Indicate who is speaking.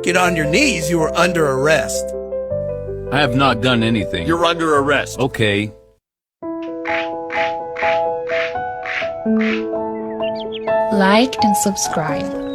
Speaker 1: Get on your knees, you are under arrest.
Speaker 2: I have not done anything.
Speaker 3: You're under arrest.
Speaker 2: Okay.
Speaker 4: Like and subscribe.